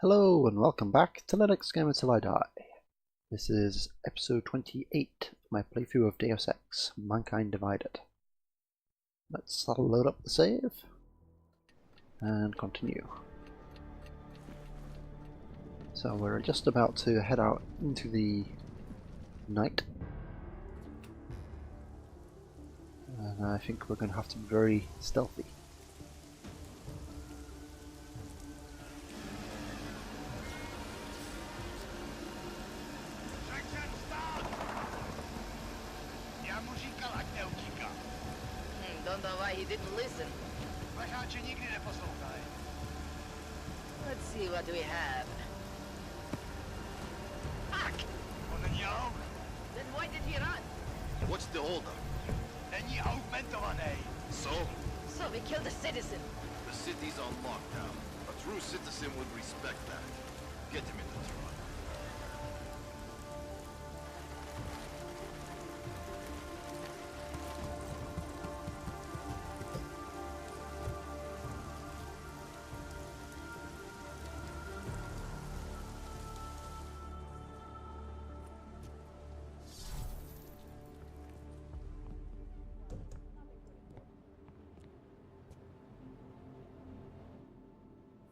Hello and welcome back to Linux Game Until I Die. This is episode 28 of my playthrough of Deus Ex, Mankind Divided. Let's load up the save and continue. So we're just about to head out into the night. And I think we're going to have to be very stealthy. Don't know why he didn't listen. Let's see what we have. Fuck! Then why did he run? What's the holdup? So? So we killed a citizen. The city's on lockdown. A true citizen would respect that. Get him in the truck.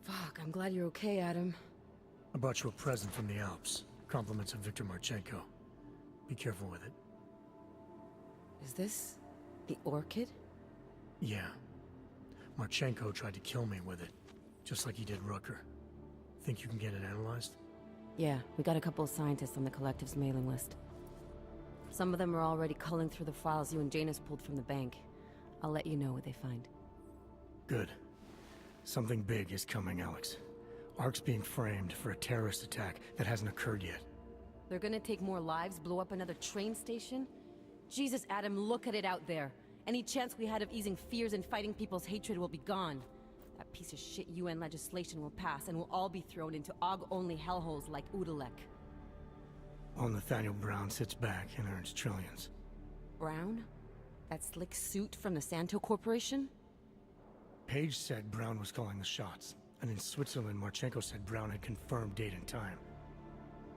Fuck, I'm glad you're okay, Adam. I brought you a present from the Alps. Compliments of Victor Marchenko. Be careful with it. Is this the orchid? Yeah. Marchenko tried to kill me with it, just like he did Rucker. Think you can get it analyzed? Yeah, we got a couple of scientists on the collective's mailing list. Some of them are already culling through the files you and Janus pulled from the bank. I'll let you know what they find. Good. Something big is coming, Alex. ARC's being framed for a terrorist attack that hasn't occurred yet. They're gonna take more lives, blow up another train station? Jesus, Adam, look at it out there. Any chance we had of easing fears and fighting people's hatred will be gone. That piece of shit UN legislation will pass, and we'll all be thrown into AUG-only hellholes like Udalek. While Nathaniel Brown sits back and earns trillions. Brown? That slick suit from the Santo Corporation? Page said Brown was calling the shots, and in Switzerland, Marchenko said Brown had confirmed date and time.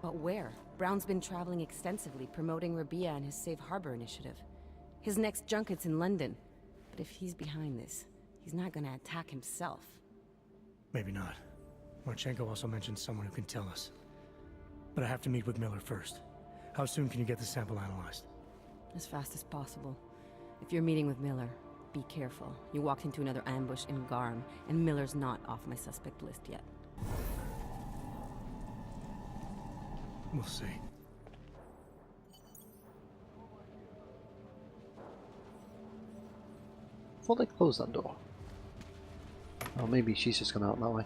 But where? Brown's been traveling extensively, promoting Rabia and his Safe Harbor initiative. His next junket's in London. But if he's behind this, he's not gonna attack himself. Maybe not. Marchenko also mentioned someone who can tell us. But I have to meet with Miller first. How soon can you get the sample analyzed? As fast as possible. If you're meeting with Miller, be careful. You walked into another ambush in Garm, and Miller's not off my suspect list yet. We'll see. I thought they closed that door. Or maybe she's just gone out that way.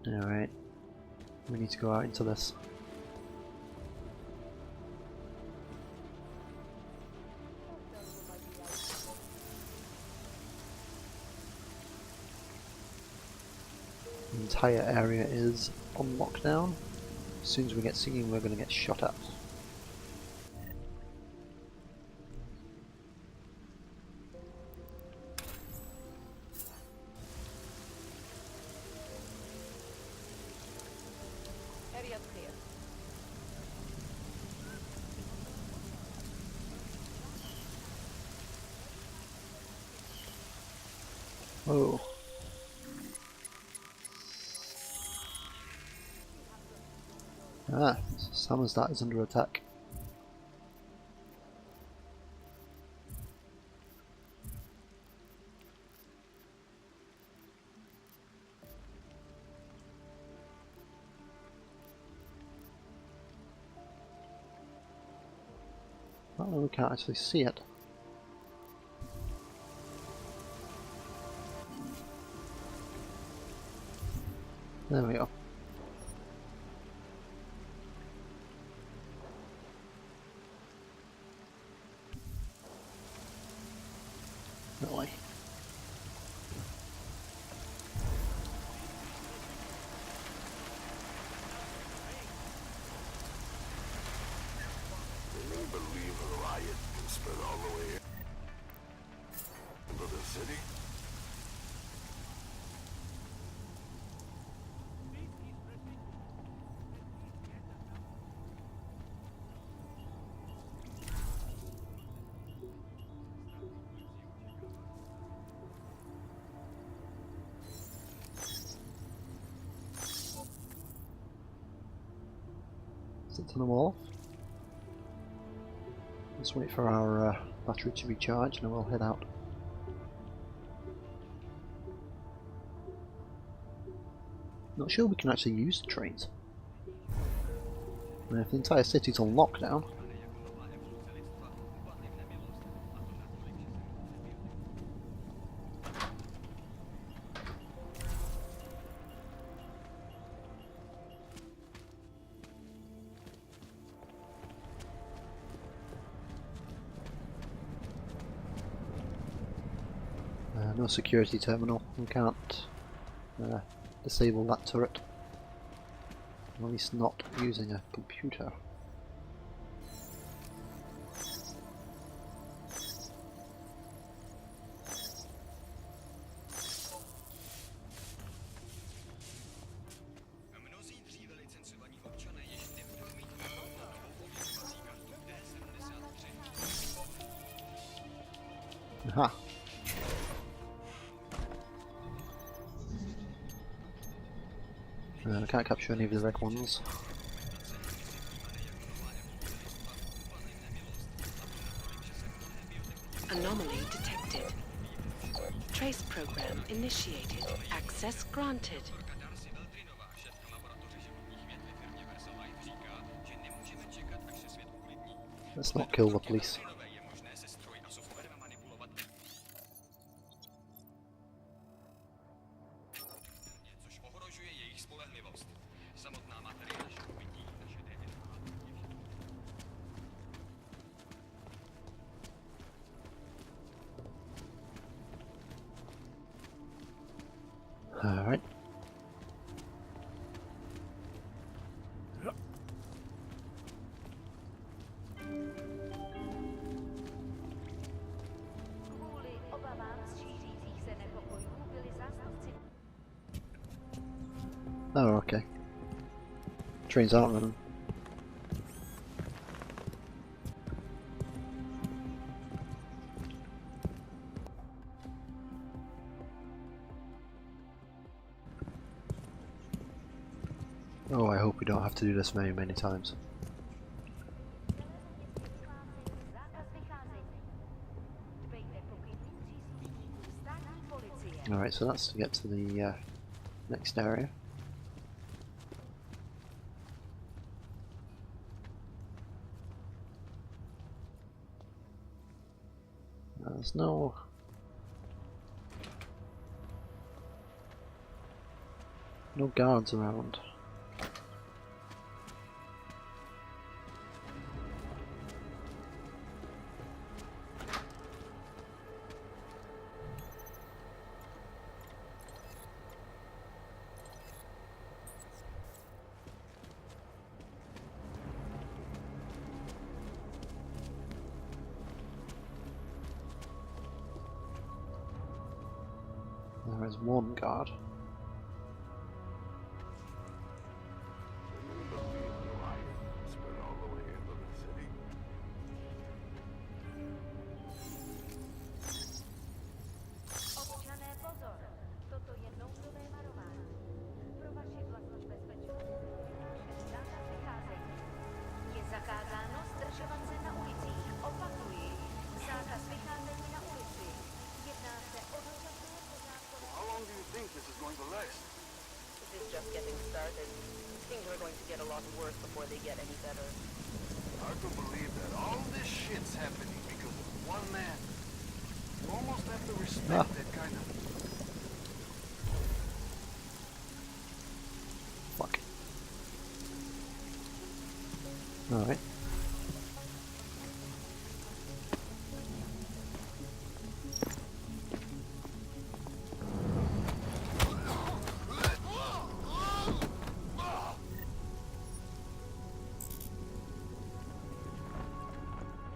Alright, we need to go out into this. The entire area is on lockdown. As soon as we get singing, we're going to get shot at. Area clear. Oh. Ah, Samizdat is under attack. Oh, we can't actually see it. There we go. That way. Can you believe a riot can spread all the way into the city? Turn them off. Let's wait for our battery to recharge and then we'll head out. Not sure we can actually use the trains. And if the entire city's on lockdown. No security terminal, we can't disable that turret. At least not using a computer. Aha! I can't capture any of the red ones. Anomaly detected. Trace program initiated. Access granted. Let's not kill the police. Alright. Oh, okay. Trains aren't running. Oh, I hope we don't have to do this many, many times. Alright, so that's to get to the next area. There's no guards around. There is one guard. Spread all the way into the city. Občané pozor, toto je nouzové varování. Pro vaši vlastní bezpečnost vyhlášen zákaz vycházení. Je zakázáno zdržovat se na ulicích. Opakuji, zákaz vycházení na ulici. Jedná se o dočasné pořádkové. How long do you think this is going to last? This is just getting started. Things are going to get a lot worse before they get any better. Hard to believe that all this shit's happening because of one man. You almost have to respect that kind of... Alright.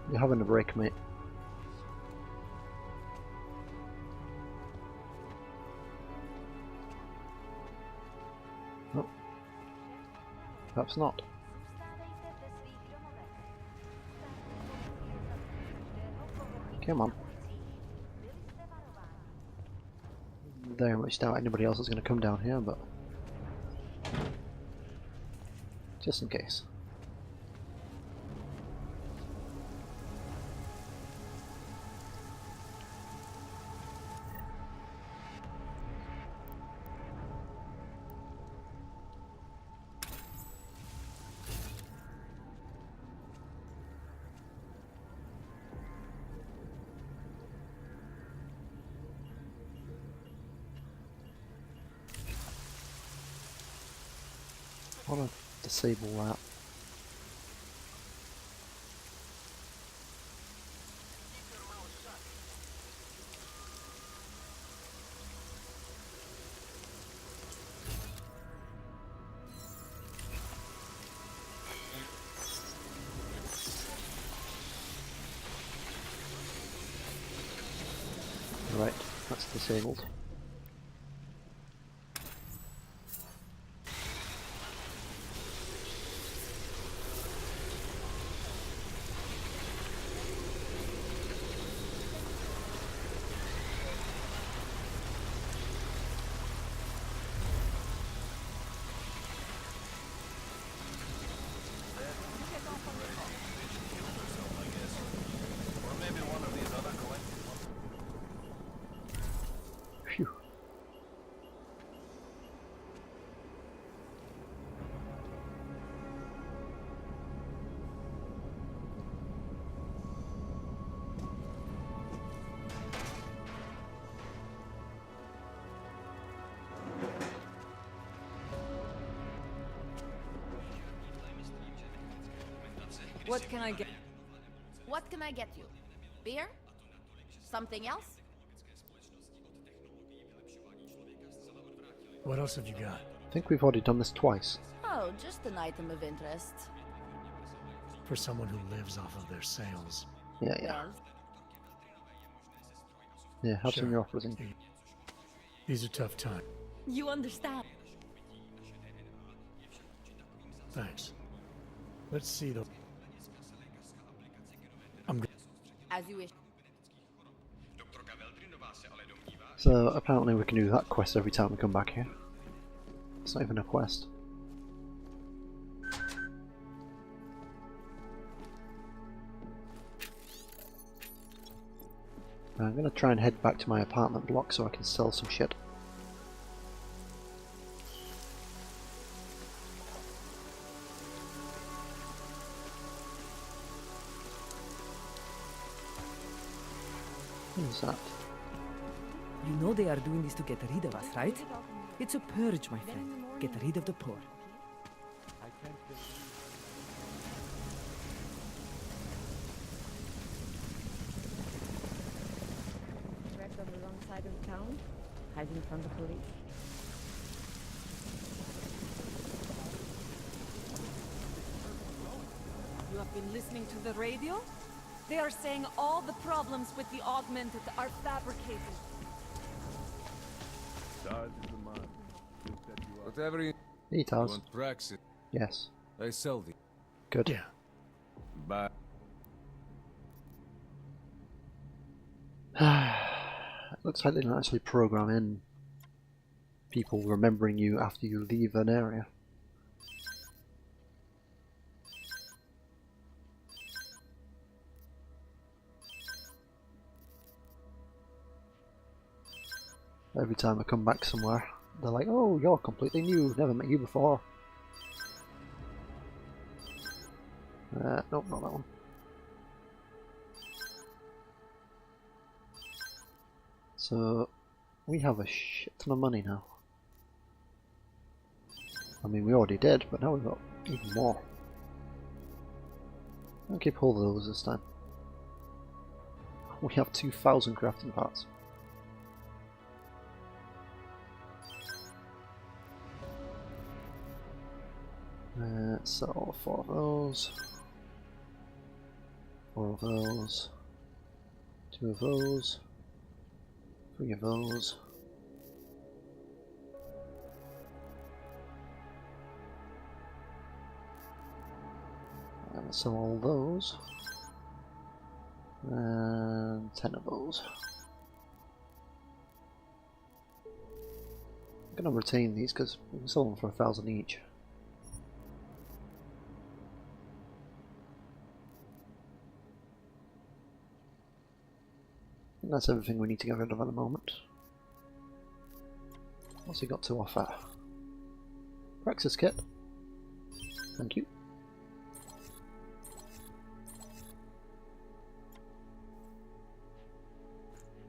You're having a break, mate. No. Perhaps not. Come on. Very much doubt anybody else is going to come down here, but just in case. I want to disable that. Right, that's disabled. Phew. What can I get? What can I get you? Beer? Something else? What else have you got? I think we've already done this twice. Oh, just an item of interest. For someone who lives off of their sales. Yeah. Well, Yeah, have some of Sure. your offers in. These are tough times. you understand. Thanks. Let's see though. I'm good. As you wish. So apparently we can do that quest every time we come back here. It's not even a quest. I'm gonna try and head back to my apartment block so I can sell some shit. What is that? You know they are doing this to get rid of us, right? It's a purge, my friend. Get rid of the poor. Trapped on the wrong side of town, hiding from the police. You have been listening to the radio? They are saying all the problems with the augmented are fabricated. Whatever you He does. want, Praxis. Yes. I sell the. Good. Yeah. Bye. Looks like they don't actually program in people remembering you after you leave an area. Every time I come back somewhere, they're like, oh, you're completely new, never met you before. Nope, not that one. So, we have a shit ton of money now. I mean, we already did, but now we've got even more. I'll keep hold of those this time. We have 2,000 crafting parts. So 4 of those, 4 of those, 2 of those, 3 of those. So all those, and 10 of those. I'm going to retain these because we can sell them for 1,000 each. And that's everything we need to get rid of at the moment. What's he got to offer? Praxis kit. Thank you.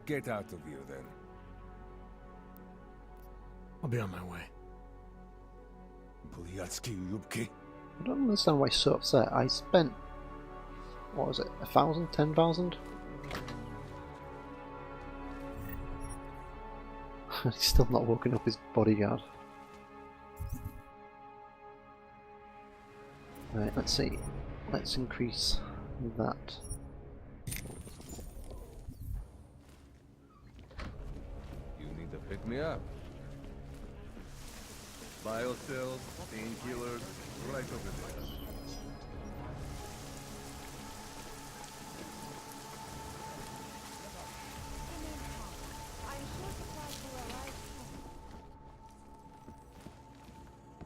Get out of here, then. I'll be on my way. I don't understand why he's so upset. I spent, what was it, 1,000? 10,000? He's still not woken up his bodyguard. Right, let's see. Let's increase that. You need to pick me up. Biocells, painkillers, right over there.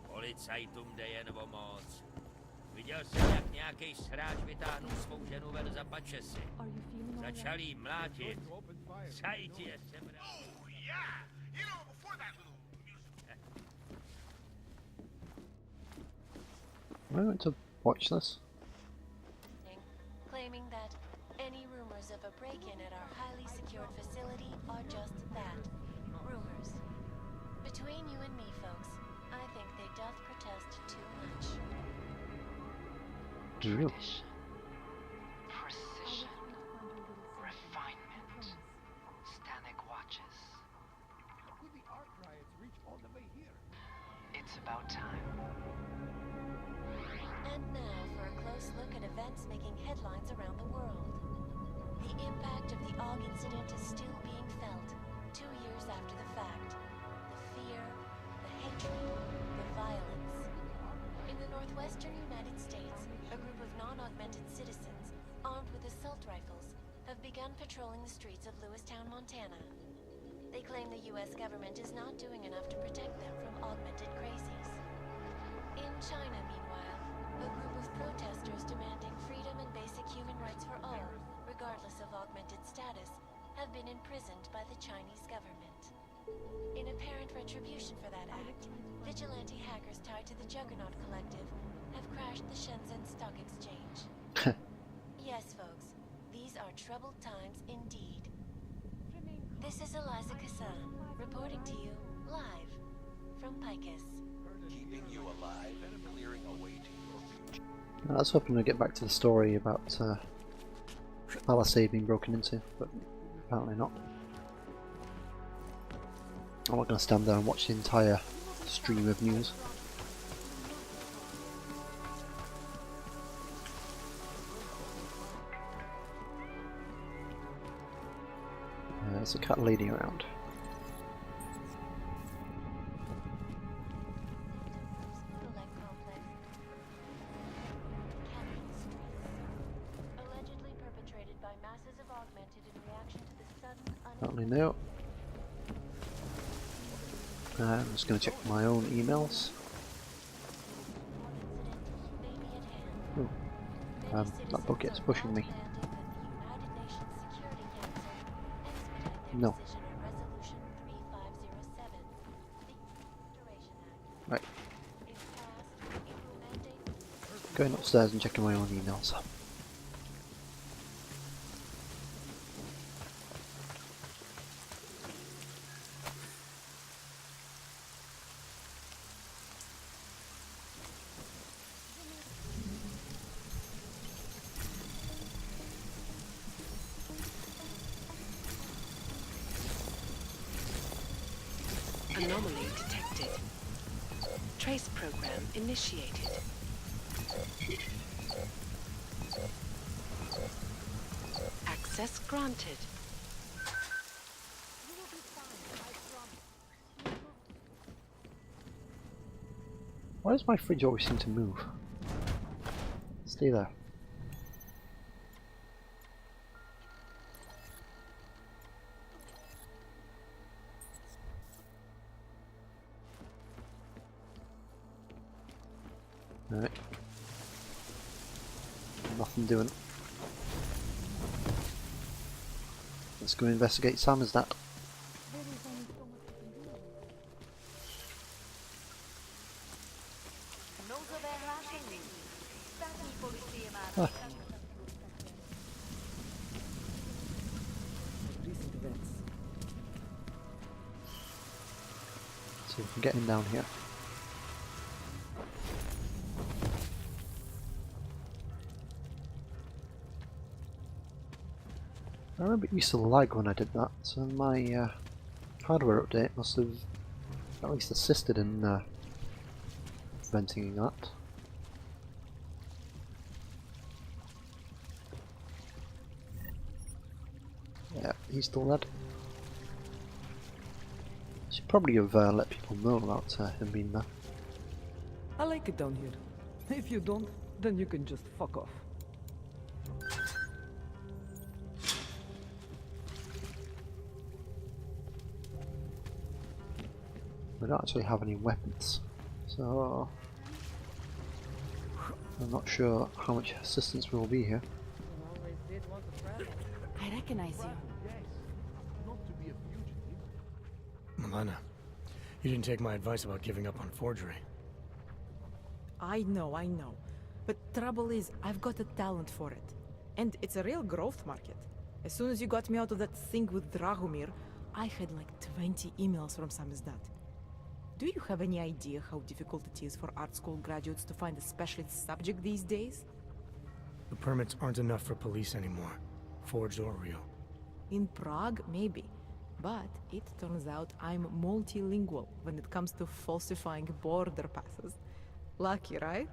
Policajtům jde jen o moc. Viděl jsem, jak nějaký sráč vytáhnul svou ženu ven za pačesy. Začal jí mlátit. Sajti je sebral. Am I going to watch this? Claiming that any rumors of a break-in at our highly secured facility are just that, rumors. Between you and me, folks, I think they doth protest too much. Drill. Precision, refinement, static watches. Could the arc riots reach all the way here? It's about time. And now for a close look at events making headlines around the world. The impact of the AUG incident is still being felt, 2 years after the fact. The fear, the hatred, the violence. In the northwestern United States, a group of non-augmented citizens, armed with assault rifles, have begun patrolling the streets of Lewistown, Montana. They claim the US government is not doing enough to protect them from augmented crazies. In China, meanwhile, a group of protesters demanding freedom and basic human rights for all, regardless of augmented status, have been imprisoned by the Chinese government. In apparent retribution for that act, vigilante hackers tied to the Juggernaut Collective have crashed the Shenzhen Stock Exchange. Yes, folks, these are troubled times indeed. This is Eliza Kassan, reporting to you live from Picus. Keeping you alive and clearing a way to your future. I was hoping to get back to the story about Palisade being broken into, but apparently not. I'm not going to stand there and watch the entire stream of news. There's a cat lady around. Apparently no. I'm just going to check my own emails. Ooh. That bucket's pushing me. No. Right. Going upstairs and checking my own emails. Anomaly detected. Trace program initiated. Access granted. Why does my fridge always seem to move? Stay there. Alright. Nothing doing. Let's go investigate Samizdat. Ah. Recent events. See if we can get him down here. I remember it used to lag when I did that, so my hardware update must have at least assisted in preventing that. Yeah, he's still dead. Should probably have let people know about him being there. I like it down here. If you don't, then you can just fuck off. We don't actually have any weapons, so I'm not sure how much assistance will be here. I recognize you. Milena, you didn't take my advice about giving up on forgery. I know. But trouble is, I've got a talent for it. And it's a real growth market. As soon as you got me out of that thing with Dragomir, I had like 20 emails from Samizdat. Do you have any idea how difficult it is for art school graduates to find a specialist subject these days? The permits aren't enough for police anymore, forged or real. In Prague, maybe. But it turns out I'm multilingual when it comes to falsifying border passes. Lucky, right?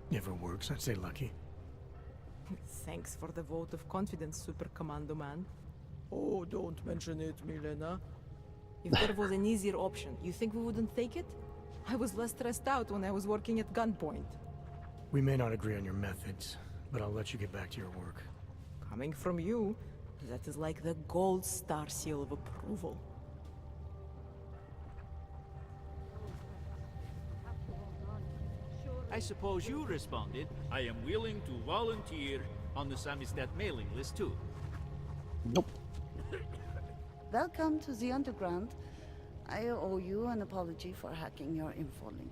If it works, I'd say lucky. Thanks for the vote of confidence, Super Commando Man. Oh, don't mention it, Milena. If there was an easier option, you think we wouldn't take it? I was less stressed out when I was working at gunpoint. We may not agree on your methods, but I'll let you get back to your work. Coming from you, that is like the gold star seal of approval. I suppose you responded, I am willing to volunteer on the Samizdat mailing list too. Nope. Welcome to the Underground. I owe you an apology for hacking your info link.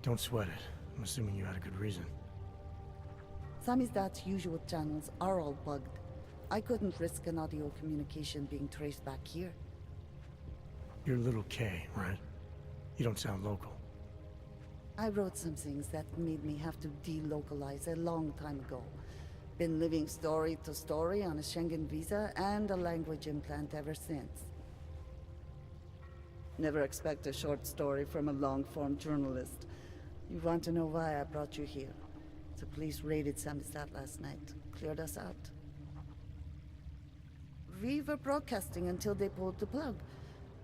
Don't sweat it. I'm assuming you had a good reason. Samizdat's usual channels are all bugged. I couldn't risk an audio communication being traced back here. You're Little K, right? You don't sound local. I wrote some things that made me have to delocalize a long time ago. Been living story to story on a Schengen visa and a language implant ever since. Never expect a short story from a long-form journalist. You want to know why I brought you here? The police raided Samizdat last night. Cleared us out. We were broadcasting until they pulled the plug.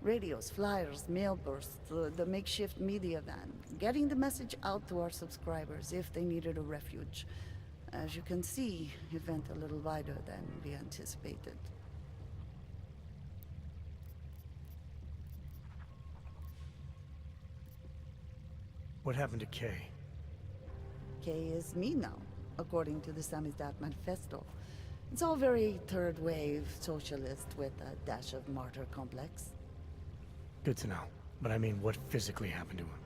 Radios, flyers, mail bursts, the makeshift media van. Getting the message out to our subscribers if they needed a refuge. As you can see, it went a little wider than we anticipated. What happened to Kay? Kay is me now, according to the Samizdat Manifesto. It's all very third-wave socialist with a dash of martyr complex. Good to know. But I mean, what physically happened to him?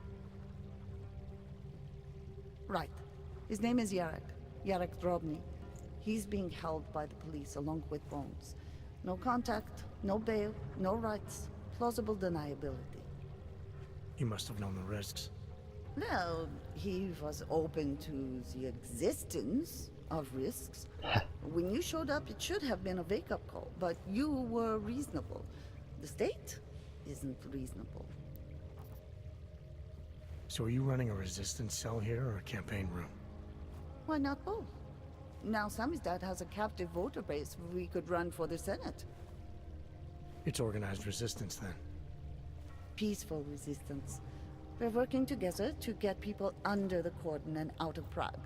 Right. His name is Yarek Drobny. He's being held by the police along with Bones. No contact, no bail, no rights. Plausible deniability. He must have known the risks. Well, he was open to the existence of risks. When you showed up, it should have been a wake-up call, but you were reasonable. The state isn't reasonable. So are you running a resistance cell here or a campaign room? Why not both? Now Samizdat has a captive voter base. We could run for the Senate. It's organized resistance then. Peaceful resistance. We're working together to get people under the cordon and out of Prague.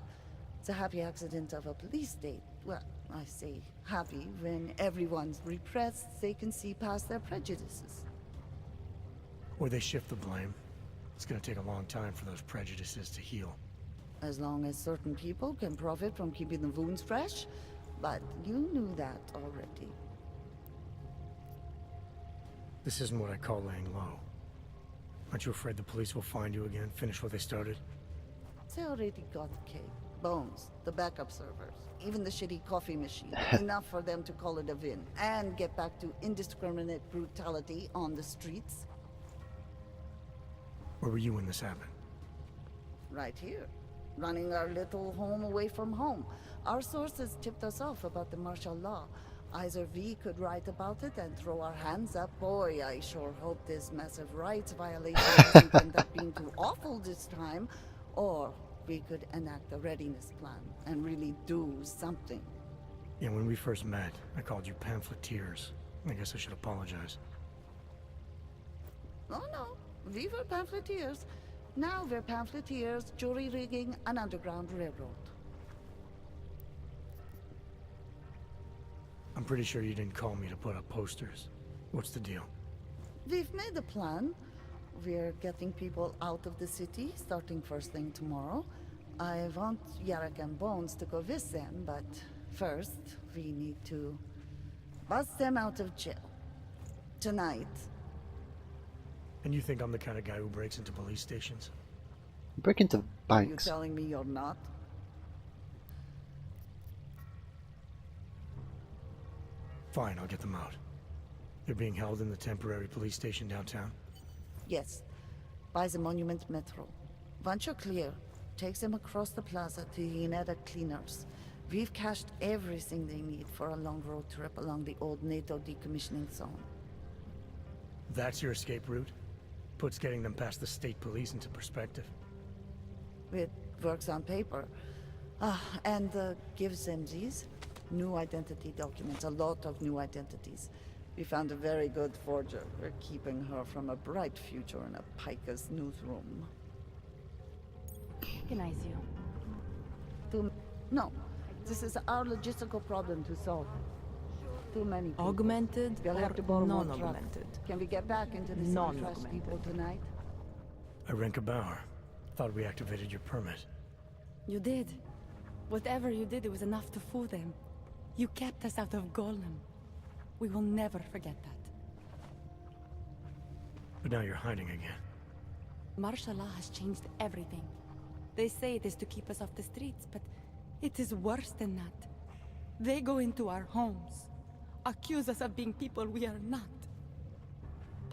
It's a happy accident of a police state. Well, I say happy when everyone's repressed, they can see past their prejudices. Or they shift the blame. It's gonna take a long time for those prejudices to heal. As long as certain people can profit from keeping the wounds fresh. But you knew that already. This isn't what I call laying low. Aren't you afraid the police will find you again, finish what they started? They already got the cake. Bones, the backup servers, even the shitty coffee machine. Enough for them to call it a win and get back to indiscriminate brutality on the streets. Where were you when this happened? Right here. Running our little home away from home. Our sources tipped us off about the martial law. Either we could write about it and throw our hands up. Boy, I sure hope this massive rights violation doesn't end up being too awful this time. Or we could enact a readiness plan and really do something. Yeah, when we first met, I called you pamphleteers. I guess I should apologize. Oh no, we were pamphleteers. Now we're pamphleteers, jury rigging, an underground railroad. I'm pretty sure you didn't call me to put up posters. What's the deal? We've made a plan. We're getting people out of the city, starting first thing tomorrow. I want Yarek and Bones to go with them, but first, we need to bust them out of jail. Tonight. And you think I'm the kind of guy who breaks into police stations? Break into Are you banks. telling me you're not? Fine, I'll get them out. They're being held in the temporary police station downtown? Yes. By the Monument Metro. Once you're clear, takes them across the plaza to Hineda Cleaners. We've cached everything they need for a long road trip along the old NATO decommissioning zone. That's your escape route? Puts getting them past the state police into perspective. It works on paper. And gives them these new identity documents, a lot of new identities. We found a very good forger. We're keeping her from a bright future in a piker's newsroom. Recognize you. No, this is our logistical problem to solve. Too many people. Augmented We'll or have to borrow more trucks. non-augmented? Can we get back into the city trash depot tonight? Irenka Bauer. Thought we activated your permit. You did. Whatever you did, it was enough to fool them. You kept us out of Golem. We will never forget that. But now you're hiding again. Martial law has changed everything. They say it is to keep us off the streets, but it is worse than that. They go into our homes, accuse us of being people we are not.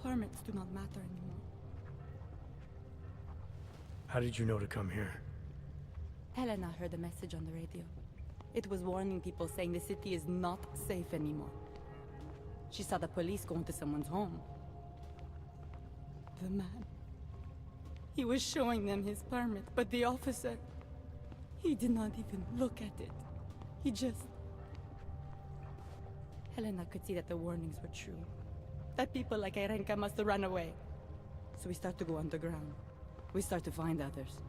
Permits do not matter anymore. How did you know to come here? Helena heard a message on the radio. It was warning people, saying the city is not safe anymore. She saw the police go into someone's home. The man. He was showing them his permit, but the officer... he did not even look at it. He just... Helena could see that the warnings were true. That people like Irenka must have run away. So we start to go underground. We start to find others.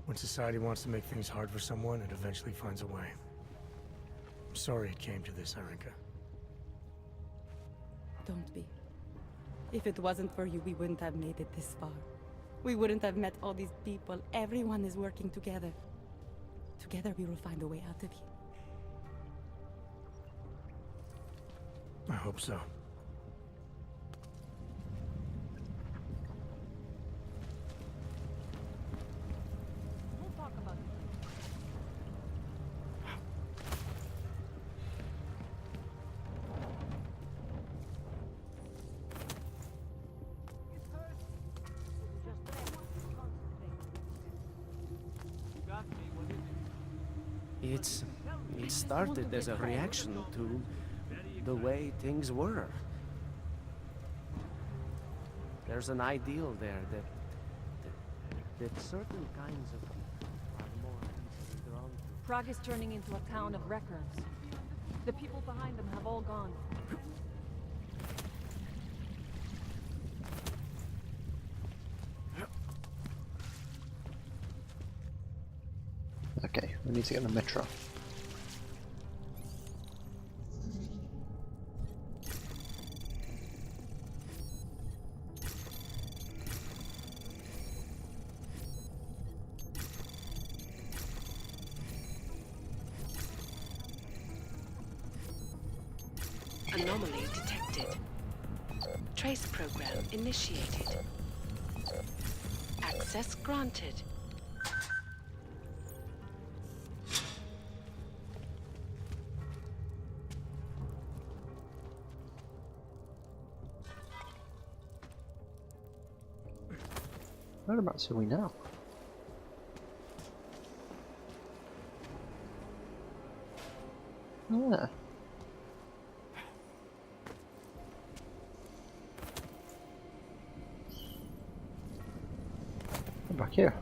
When society wants to make things hard for someone, it eventually finds a way. I'm sorry it came to this, Irenka. Don't be. If it wasn't for you, we wouldn't have made it this far. We wouldn't have met all these people. Everyone is working together. Together we will find a way out of here. I hope so. We'll talk about it. You got me, what is it? It started as a reaction to the way things were. There's an ideal there that certain kinds of people are more easily drawn to. Prague is turning into a town of records. The people behind them have all gone. Okay, we need to get the metro. Anomaly detected. Trace program initiated. Access granted. Whereabouts are we now? Yeah. We're back here.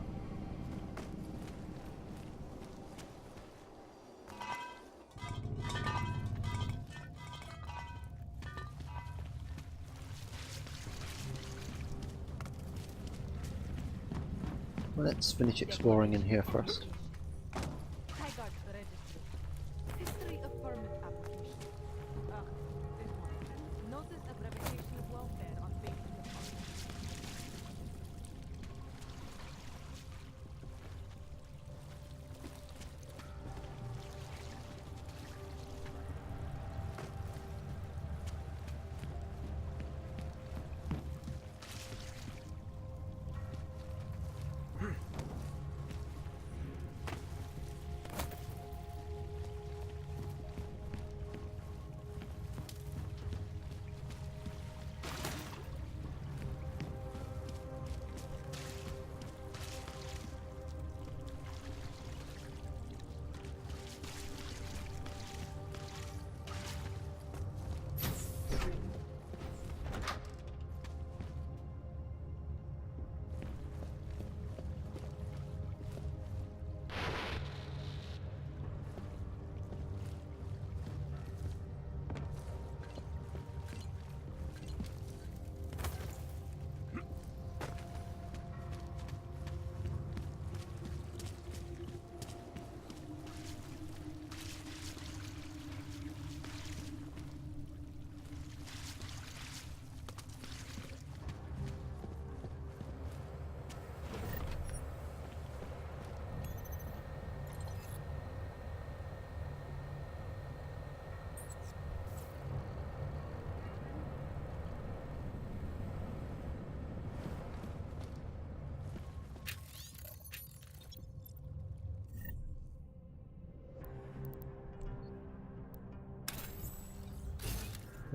Let's finish exploring in here first. History of permit application. This one. Notice of revocation of welfare on page in the front.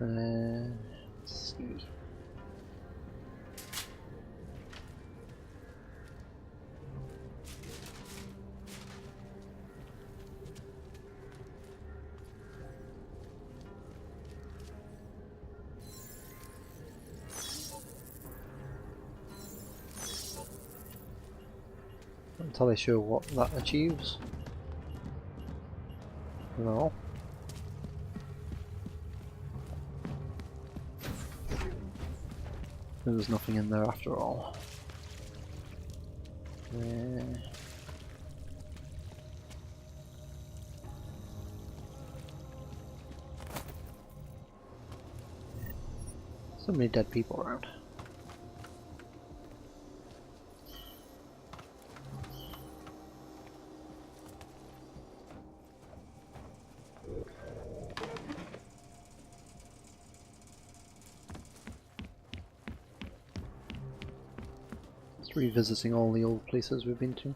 Let's see. Not entirely sure what that achieves. No. There was nothing in there after all. So many dead people around. Just revisiting all the old places we've been to.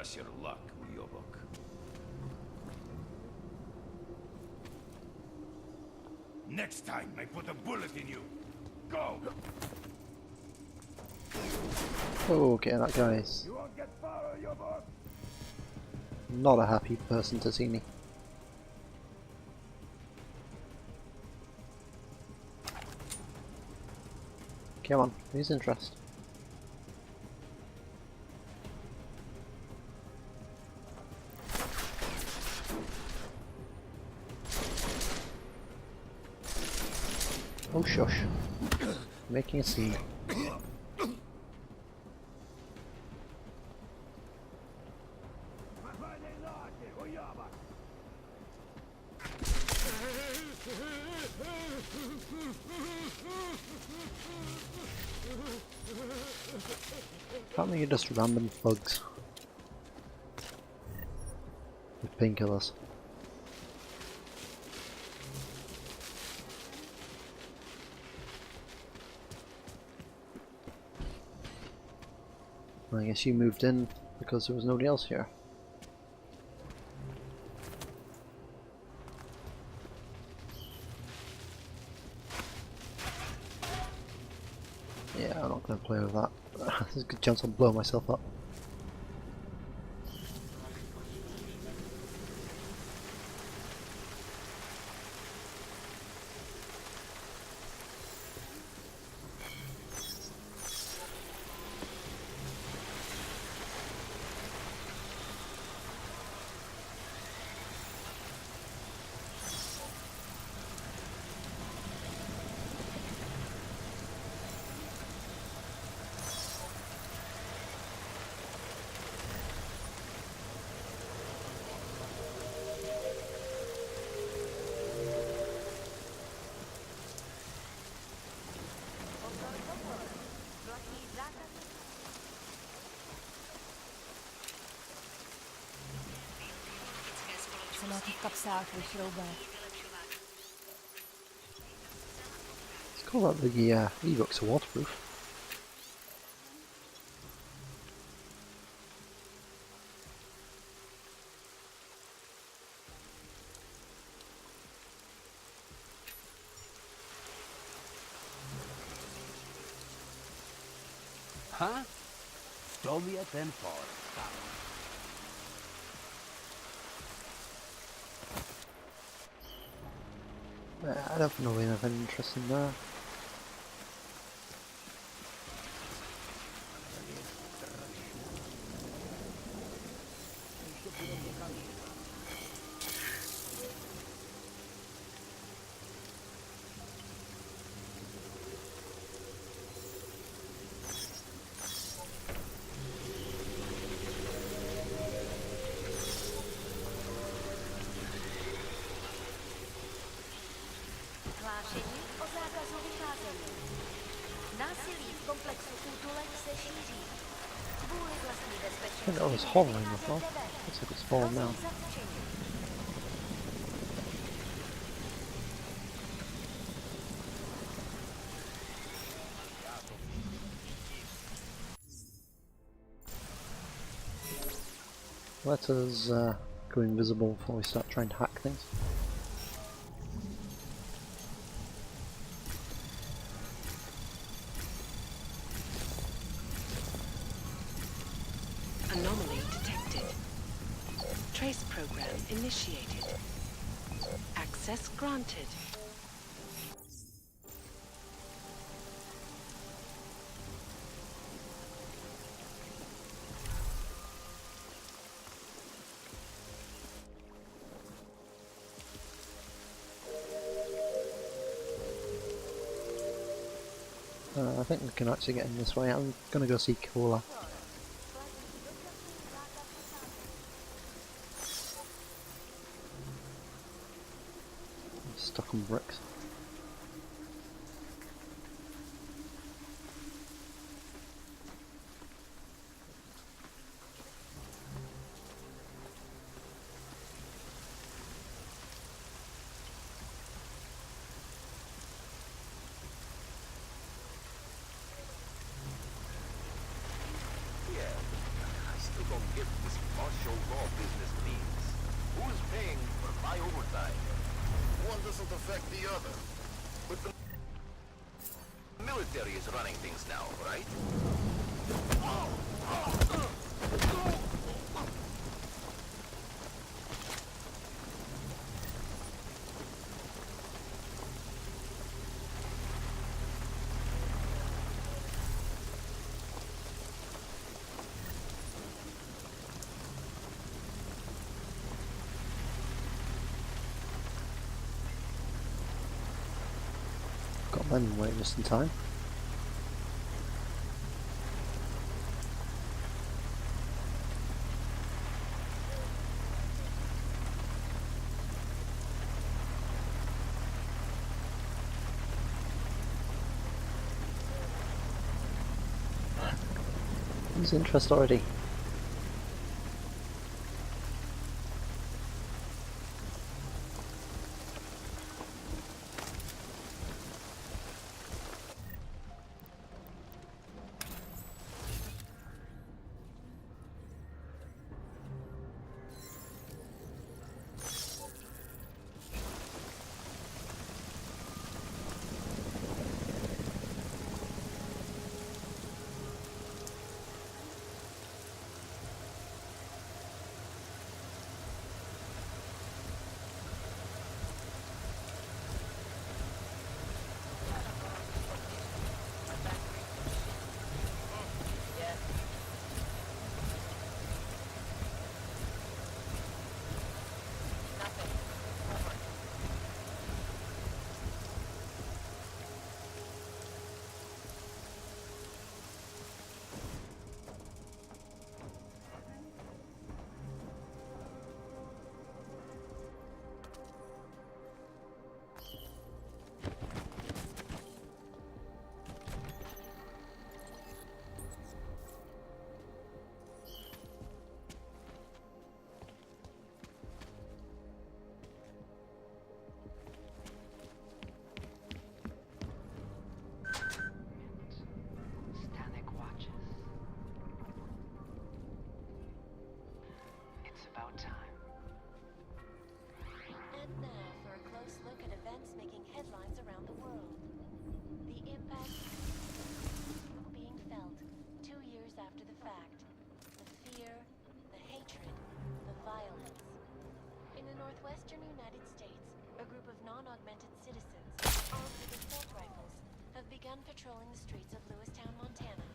us your luck, Uyobok. Next time, I put a bullet in you. Go! Okay, that guy's You won't get far, Uyobok. not a happy person to see me. Come on, lose interest. Oh shush. Making a scene. Apparently you're just random thugs with painkillers. I guess you moved in because there was nobody else here. Yeah, I'm not going to play with that. There's a good chance I'll blow myself up. Jsem na těch kapsách vyšroubal. It's cool that the ebooks are waterproof. Huh? Stole me at them for I don't know we have any interest in that. Hlášení o zákazu vycházení. Násilí v komplexu útulek se šíří. Kvůli vlastní I bezpečnosti think that was hovering before. Looks like it's fallen down. Let us go invisible before we start trying to hack things. Anomaly detected. Trace program initiated. Access granted. I think we can actually get in this way. I'm gonna go see Cola. I'm stuck on bricks. Yeah, I still don't get this show law business means. Who's paying for my overtime? One doesn't affect the other. But the military is running things now, right? Got them waiting just in time. Lose interest already. Static watches. It's about time. And now for a close look at events making headlines around the world. The impact being felt 2 years after the fact. The fear, the hatred, the violence. In the northwestern United States, a group of non-augmented citizens, armed with assault rifles, have begun patrolling the streets of Lewistown, Montana.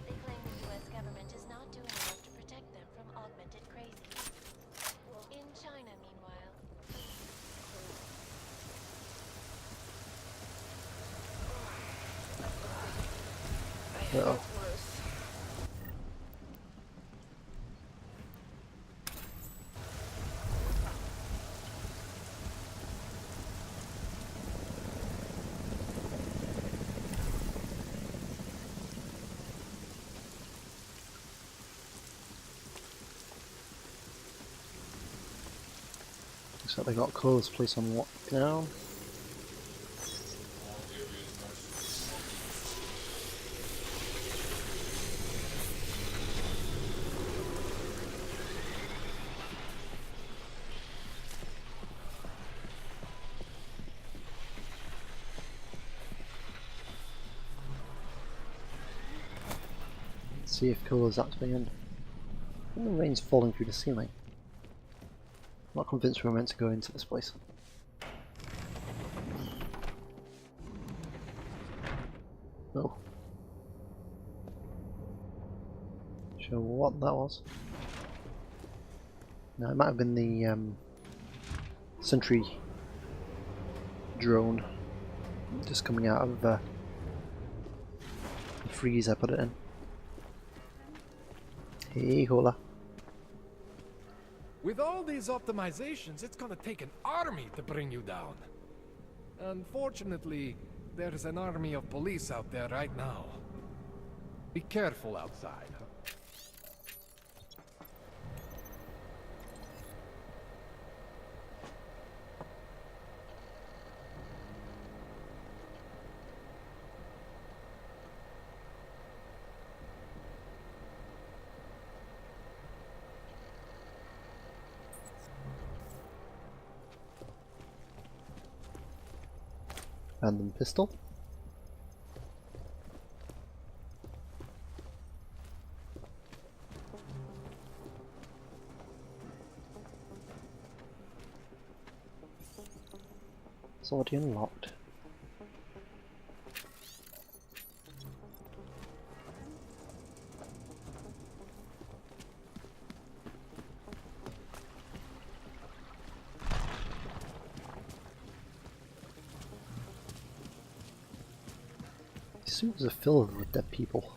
They claim the U.S. government is not doing enough to protect them from augmented crazies. In China, meanwhile, Uh-oh. Looks like they got clothes placed on lockdown. Let's see if colours actually in. I think the rain's falling through the ceiling. I'm not convinced we're meant to go into this place. Oh. Sure what that was. No, it might have been the sentry drone just coming out of the freeze I put it in. Hey, hola. With all these optimizations, it's gonna take an army to bring you down. Unfortunately, there's an army of police out there right now. Be careful outside. Random pistol. It's already unlocked. These sewers are filled with dead people.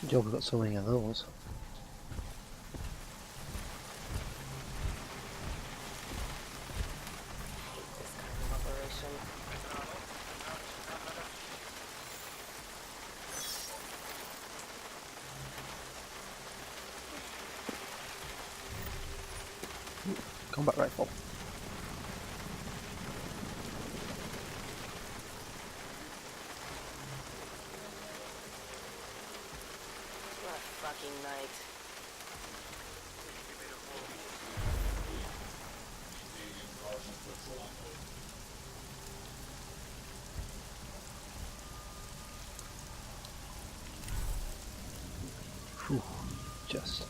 Good job we've got so many of those. Combat rifle. What a fucking night. Whew, just.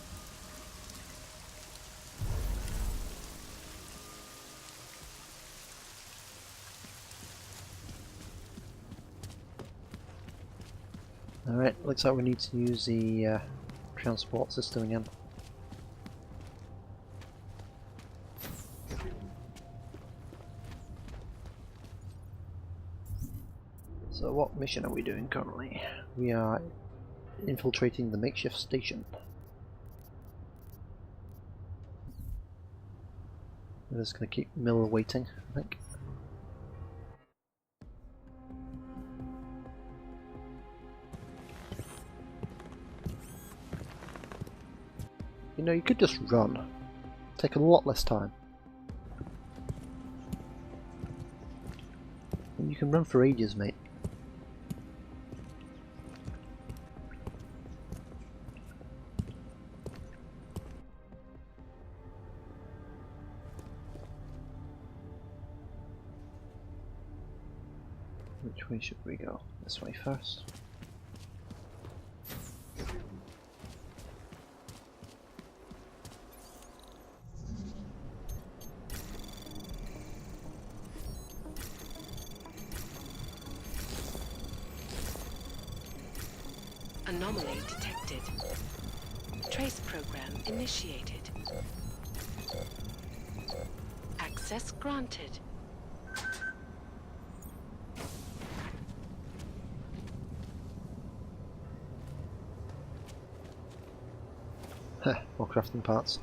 Alright, looks like we need to use the transport system again. So what mission are we doing currently? We are infiltrating the makeshift station. We're just going to keep Miller waiting, I think. You know, you could just run. Take a lot less time. And you can run for ages, mate. Which way should we go? This way first. Anomaly detected. Trace program initiated. Access granted. Heh, more crafting parts.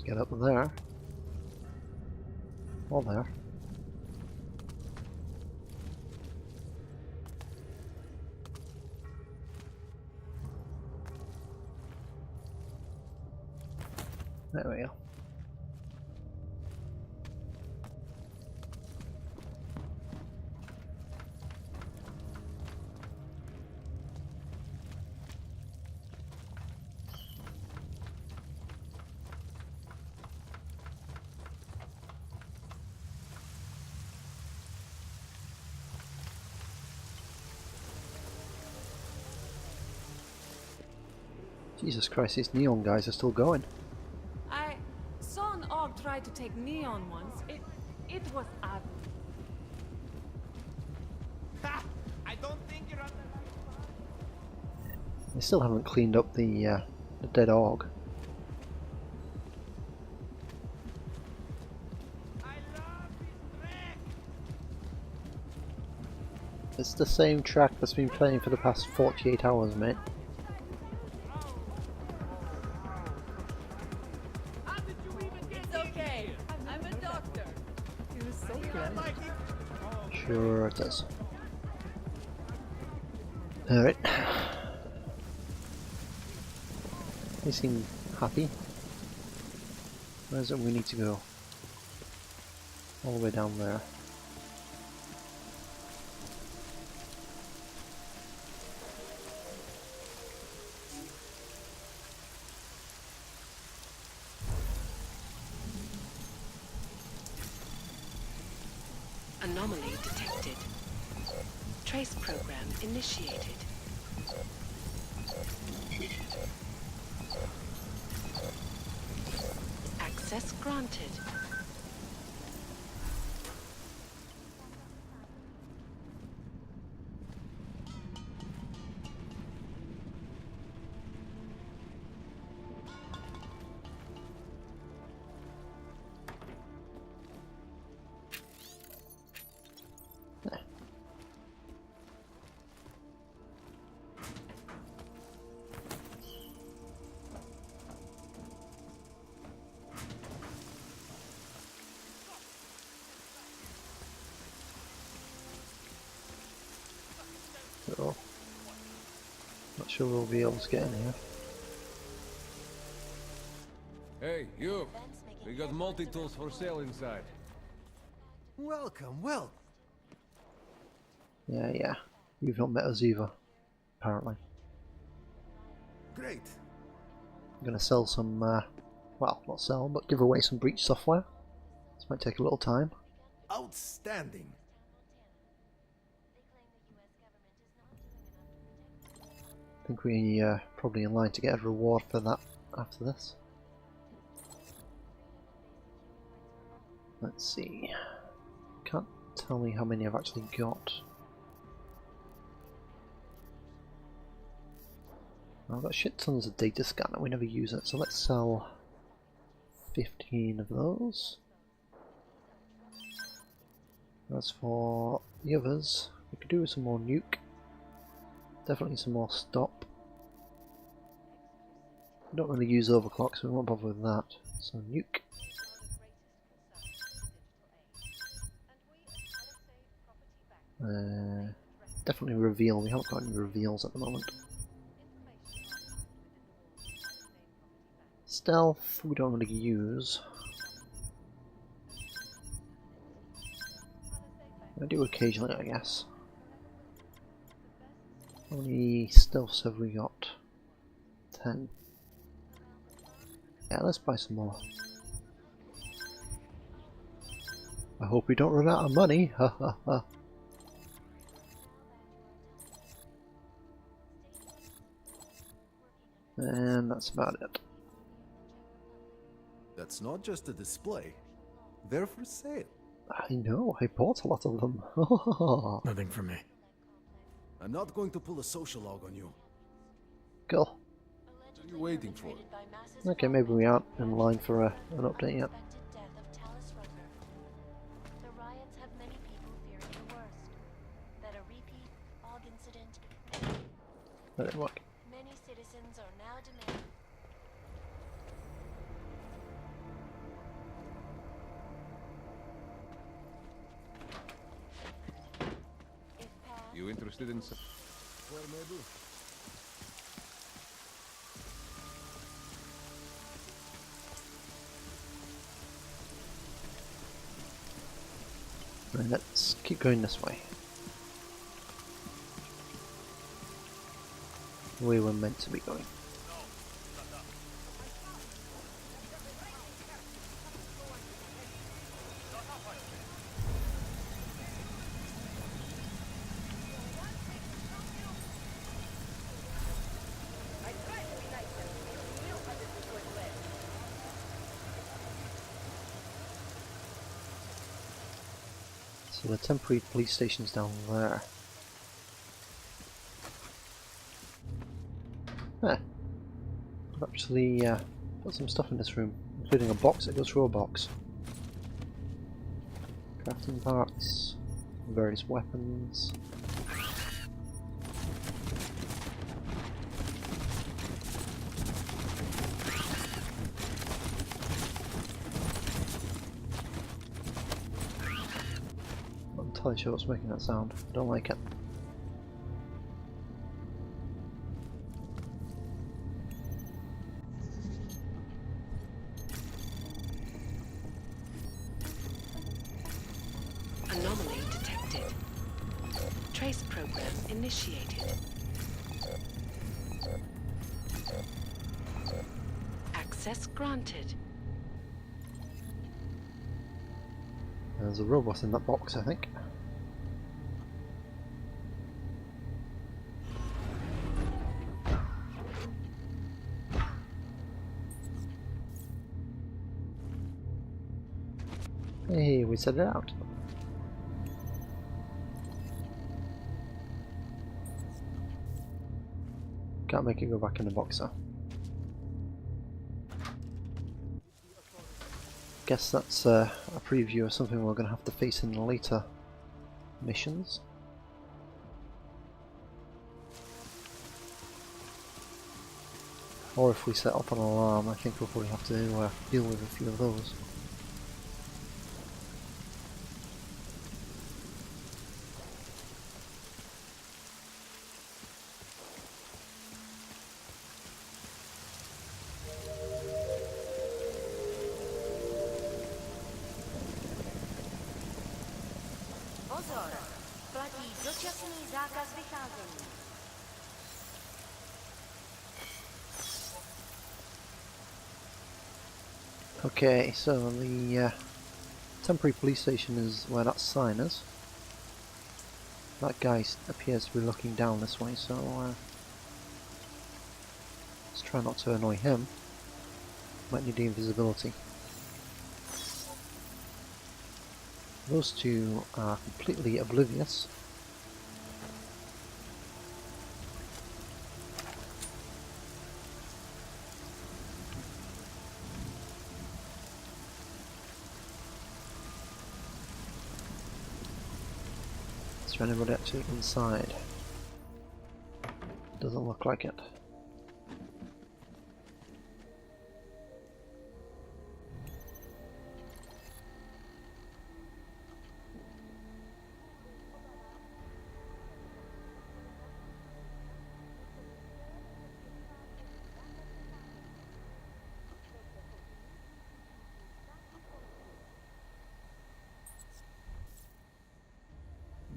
Get up there. Or there. There we go. Jesus Christ, these neon guys are still going. I saw an orc try to take Neon once. It was ugly. I don't think you're on the right path. They still haven't cleaned up the dead org. It's the same track that's been playing for the past 48 hours, mate. It's okay. I'm a doctor. He was so good. Sure it is. Alright. They seem happy. Where is it we need to go? All the way down there. Anomaly detected. Trace program initiated. Access granted. So, not sure we'll be able to get in here. Hey, you! We got multi-tools for sale inside. Welcome, welcome. Yeah. You've not met us either, apparently. Great. I'm gonna sell some, well, not sell, but give away some breach software. This might take a little time. Outstanding. I think we probably in line to get a reward for that after this. Let's see. Can't tell me how many I've actually got. I've got shit tons of data scanner, we never use it, so let's sell 15 of those. As for the others, we could do with some more nuke. Definitely some more stop. We don't really use overclock, so we won't bother with that. So nuke. Definitely reveal. We haven't got any reveals at the moment. Stealth we don't really use. I do occasionally, I guess. How many stealths have we got? 10. Yeah, let's buy some more. I hope we don't run out of money. Ha ha ha. And that's about it. That's not just a display. They're for sale. I know, I bought a lot of them. Nothing for me. I'm not going to pull a social log on you. Cool. What are you waiting for? Okay, maybe we aren't in line for an update yet. The riots have many people fearing the worst. That a repeat Og incident. Let it work. Many citizens are now demanding. You interested in some? Well, maybe. Right, let's keep going this way. The way we're meant to be going. So the temporary police station's down there. I've actually put some stuff in this room, including a box that goes through a box. Crafting parts, various weapons. I'm not entirely sure what's making that sound. I don't like it. Anomaly detected. Trace program initiated. Access granted. There's a robot in that box, I think. Hey, we set it out. Can't make it go back in the box though. Guess that's a preview of something we're going to have to face in the later missions. Or if we set up an alarm, I think we'll probably have to deal with a few of those. Pozor, platí dočasný zákaz vycházení. Okay, so the temporary police station is where that sign is. That guy appears to be looking down this way, so let's try not to annoy him. Might need the invisibility. Those two are completely oblivious. Is there anybody actually inside? Doesn't look like it.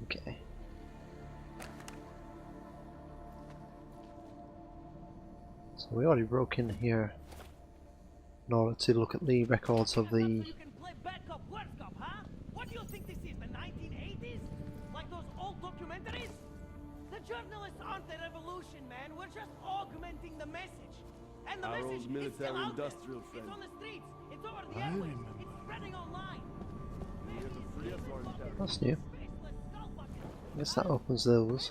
Okay. So we already broke in here in order to look at the records of the... You can play backup, worst cop, huh? What do you think this is, the 1980s? Like those old documentaries? The journalists aren't the revolution, man. We're just augmenting the message. And the Our message old is still out there. military-industrial friend. It's on the streets. It's over the I airwaves. remember. It's spreading online. That's new. I guess that opens those.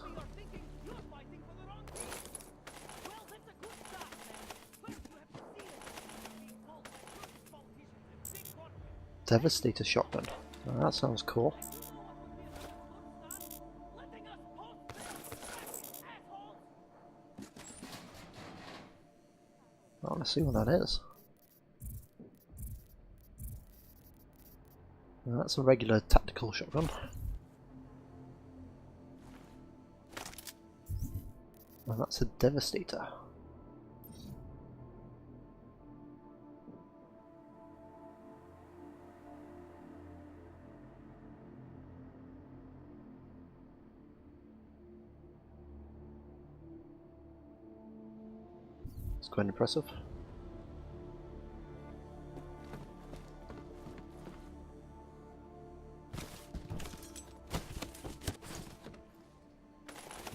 Devastator shotgun. Oh, that sounds cool. Well, let's see what that is. Well, that's a regular tactical shotgun. And that's a Devastator. It's quite impressive.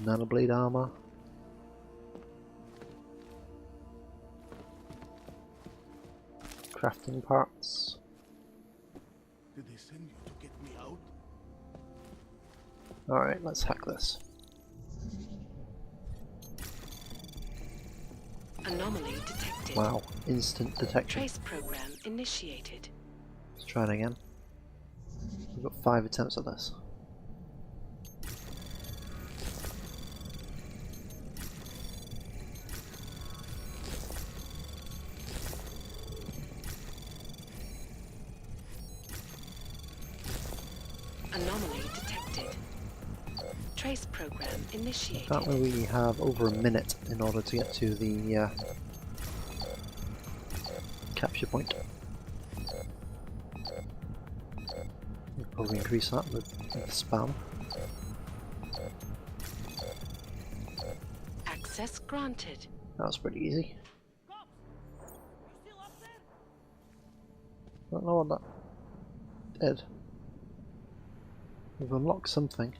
Nanoblade armor. Crafting parts. Did they send you to get me out? Alright, let's hack this. Anomaly detected. Wow, instant detection. Trace program initiated. Let's try it again. We've got 5 attempts at this. Anomaly detected. Trace program initiated. Apparently we have over a minute in order to get to the capture point. We'll probably increase that with spam. Access granted. That was pretty easy. Don't know what that did. We've unlocked something.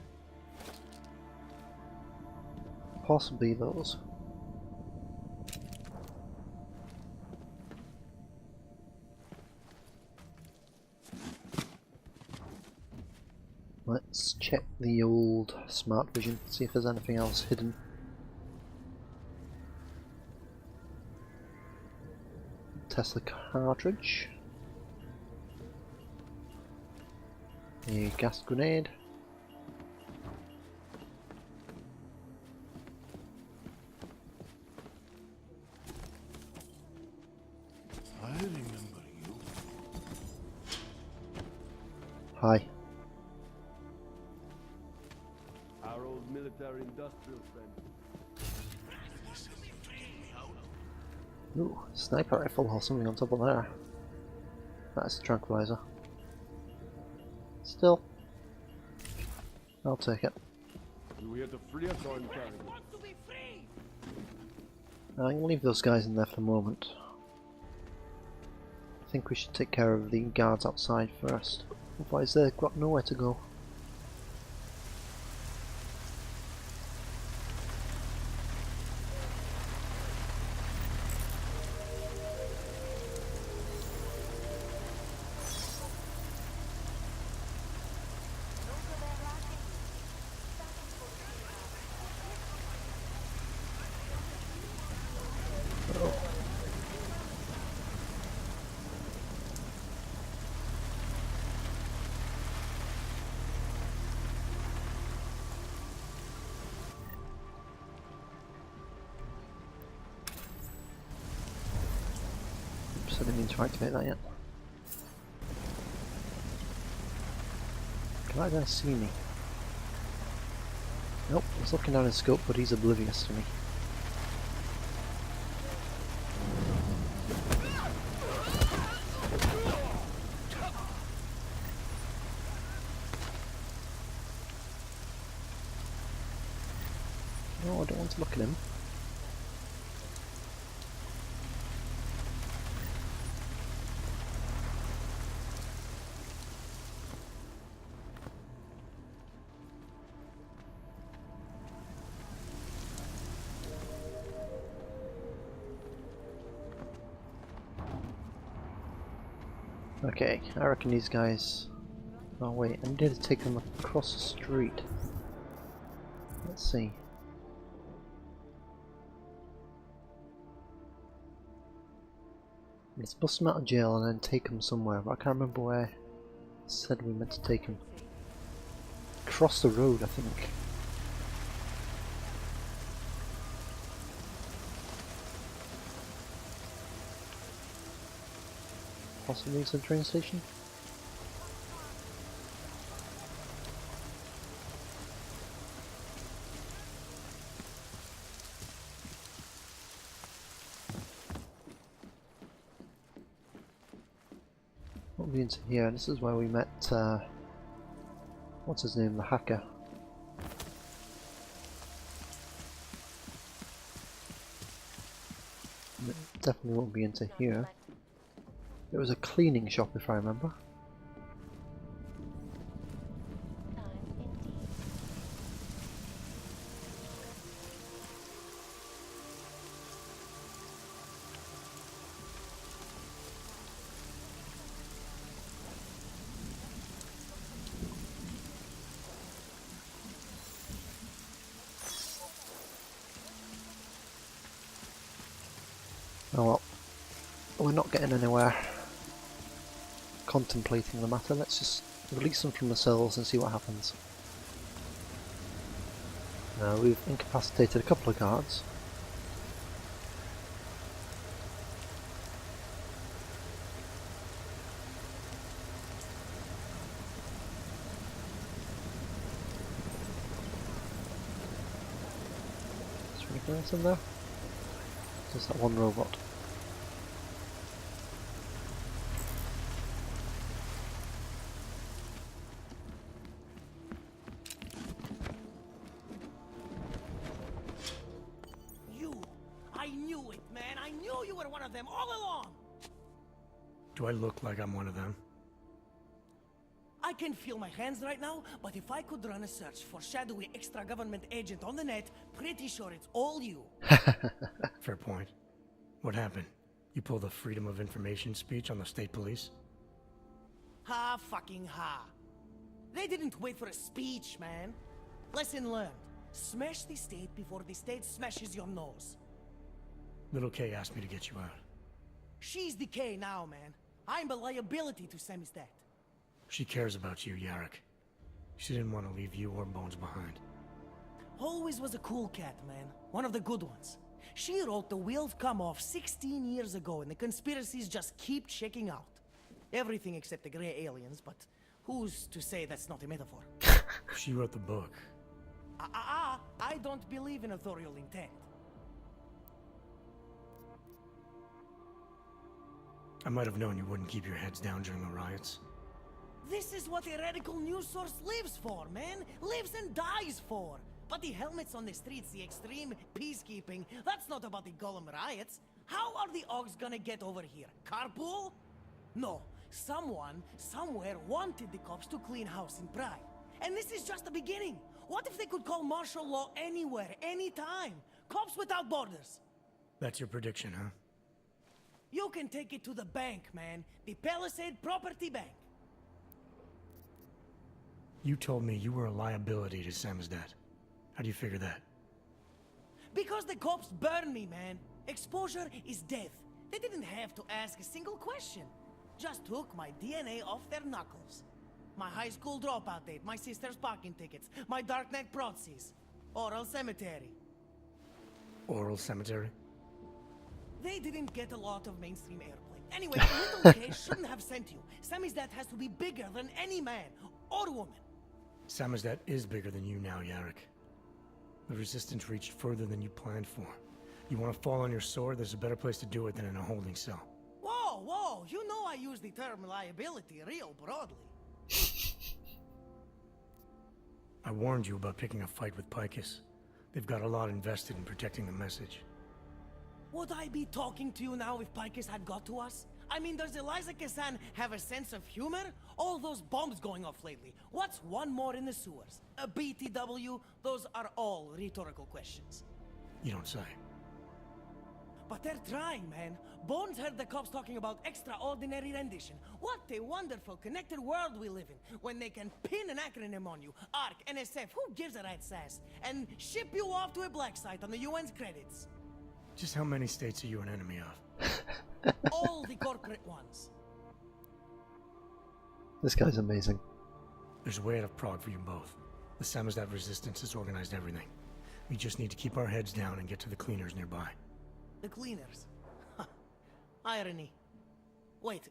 Possibly those. Let's check the old smart vision, see if there's anything else hidden. Test the cartridge. A gas grenade. I remember you. Hi. Our old military industrial friend. Ooh, sniper rifle or something on top of there. That's a tranquilizer. Still, I'll take it. You here to free us or carry us? I'm gonna leave those guys in there for the moment. I think we should take care of the guards outside first, otherwise they've got nowhere to go. Oops, I didn't mean to activate that yet. Can that guy see me? Nope, he's looking down his scope, but he's oblivious to me. No, I don't want to look at him. Okay, I reckon these guys... Oh wait, I needed to take them across the street. Let's see. Let's bust them out of jail and then take them somewhere, but I can't remember where it said we meant to take them. Across the road, I think. Possibly to the train station? What will be into here? This is where we met, what's his name, the hacker. It definitely won't be into here. It was a cleaning shop if I remember. Oh well, we're not getting anywhere contemplating the matter. Let's just release them from the cells and see what happens. We've incapacitated a couple of guards. Is there anything else in there? Just that one robot. I knew it, man. I knew you were one of them all along. Do I look like I'm one of them? I can feel my hands right now, but if I could run a search for shadowy extra-government agent on the net, pretty sure it's all you. Fair point. What happened? You pulled a freedom of information speech on the state police? Ha fucking ha. They didn't wait for a speech, man. Lesson learned. Smash the state before the state smashes your nose. Little K asked me to get you out. She's the K now, man. I'm a liability to Samizdat. She cares about you, Yarrick. She didn't want to leave you or Bones behind. Always was a cool cat, man. One of the good ones. She wrote The Wheels Come Off 16 years ago, and the conspiracies just keep checking out. Everything except the gray aliens, but who's to say that's not a metaphor? She wrote the book. I don't believe in authorial intent. I might have known you wouldn't keep your heads down during the riots. This is what a radical news source lives for, man. Lives and dies for. But the helmets on the streets, the extreme peacekeeping, that's not about the Golem riots. How are the Augs gonna get over here? Carpool? No. Someone, somewhere wanted the cops to clean house in Pride. And this is just the beginning. What if they could call martial law anywhere, anytime? Cops without borders. That's your prediction, huh? You can take it to the bank, man. The Palisade Property Bank. You told me you were a liability to Samizdat. How do you figure that? Because the cops burn me, man. Exposure is death. They didn't have to ask a single question. Just took my DNA off their knuckles. My high school dropout date, my sister's parking tickets, my darknet proxies. Oral cemetery. Oral cemetery? They didn't get a lot of mainstream airplay. Anyway, Little K shouldn't have sent you. Samizdat has to be bigger than any man or woman. Samizdat is bigger than you now, Yarrick. The Resistance reached further than you planned for. You want to fall on your sword, there's a better place to do it than in a holding cell. Whoa, you know I use the term liability real broadly. I warned you about picking a fight with Picus. They've got a lot invested in protecting the message. Would I be talking to you now if Picus had got to us? I mean, does Eliza Kazan have a sense of humor? All those bombs going off lately. What's one more in the sewers? A BTW? Those are all rhetorical questions. You don't say. But they're trying, man. Bones heard the cops talking about extraordinary rendition. What a wonderful, connected world we live in, when they can pin an acronym on you. ARC, NSF, who gives a rat's ass? And ship you off to a black site on the UN's credits. Just how many states are you an enemy of? All the corporate ones. This guy's amazing. There's a way out of Prague for you both. The Samizdat Resistance has organized everything. We just need to keep our heads down and get to the cleaners nearby. The cleaners? Irony. Wait,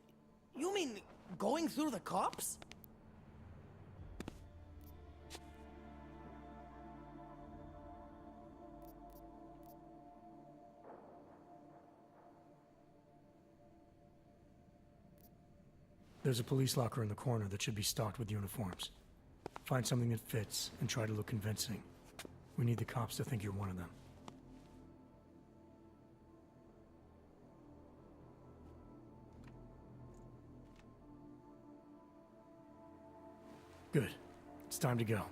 you mean going through the cops? There's a police locker in the corner that should be stocked with uniforms. Find something that fits and try to look convincing. We need the cops to think you're one of them. Good. It's time to go.